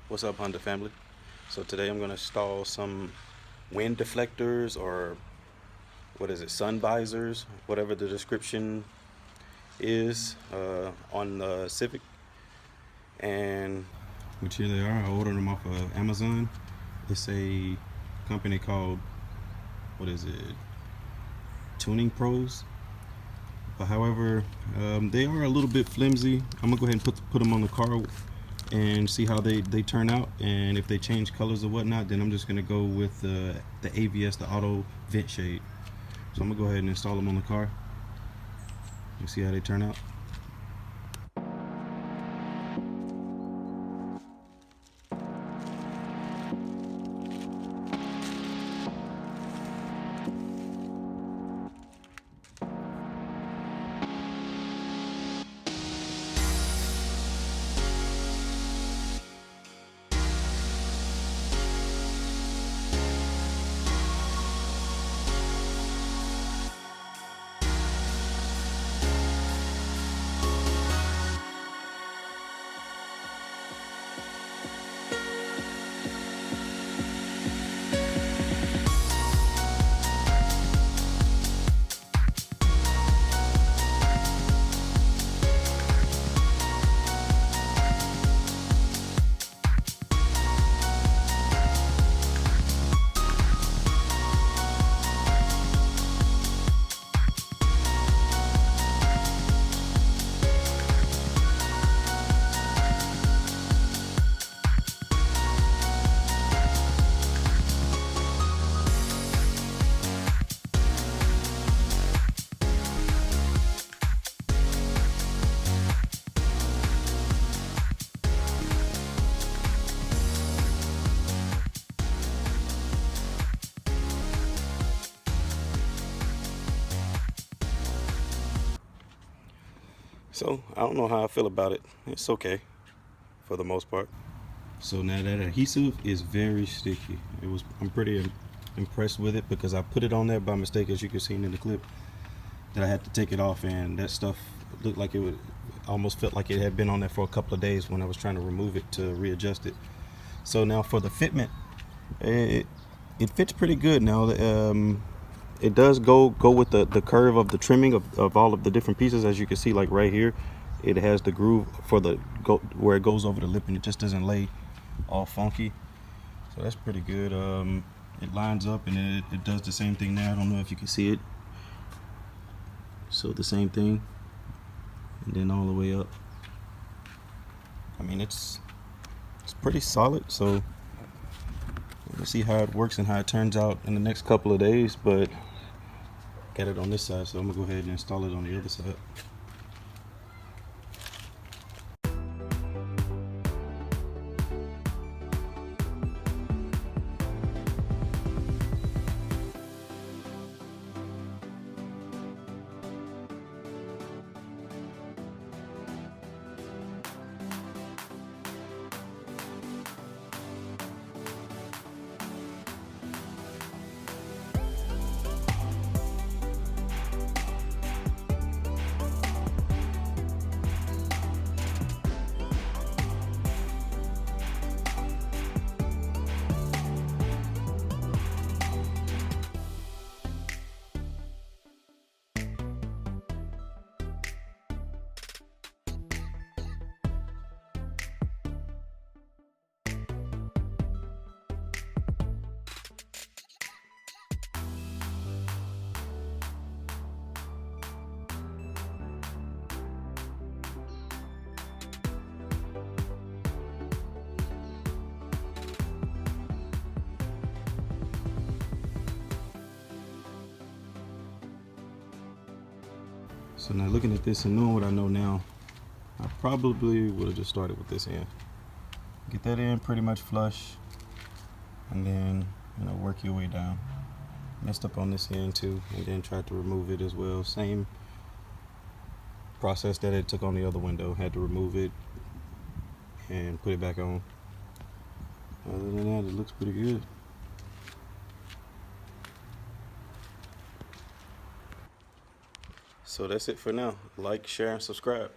What's up, Honda family? So today I'm going to install some wind deflectors, or what is it, sun visors, whatever the description is, on the Civic. And which here they are. I ordered them off of Amazon. It's a company called, what is it, Tuning Pros. However, they are a little bit flimsy. I'm gonna go ahead and put them on the car and see how they turn out, and if they change colors or whatnot, then I'm just gonna go with the AVS, the auto vent shade. So I'm gonna go ahead and install them on the car and see how they turn out. So I don't know how I feel about it. It's okay for the most part. So now that adhesive is very sticky. I'm pretty impressed with it, because I put it on there by mistake, as you can see in the clip, that I had to take it off, and that stuff looked like it would almost felt like it had been on there for a couple of days when I was trying to remove it to readjust it. So now for the fitment, it fits pretty good now. It does go with the curve of the trimming of all of the different pieces. As you can see, like right here, it has the groove for where it goes over the lip, and it just doesn't lay all funky. So that's pretty good. It lines up, and it does the same thing now. I don't know if you can see it. So the same thing, and then all the way up. I mean, it's pretty solid. So we'll see how it works and how it turns out in the next couple of days. But got it on this side, so I'm gonna go ahead and install it on the other side. So now looking at this and knowing what I know now, I probably would have just started with this end. Get that in pretty much flush, and then, work your way down. Messed up on this end too, and then tried to remove it as well. Same process that it took on the other window. Had to remove it and put it back on. Other than that, it looks pretty good. So that's it for now. Like, share, and subscribe.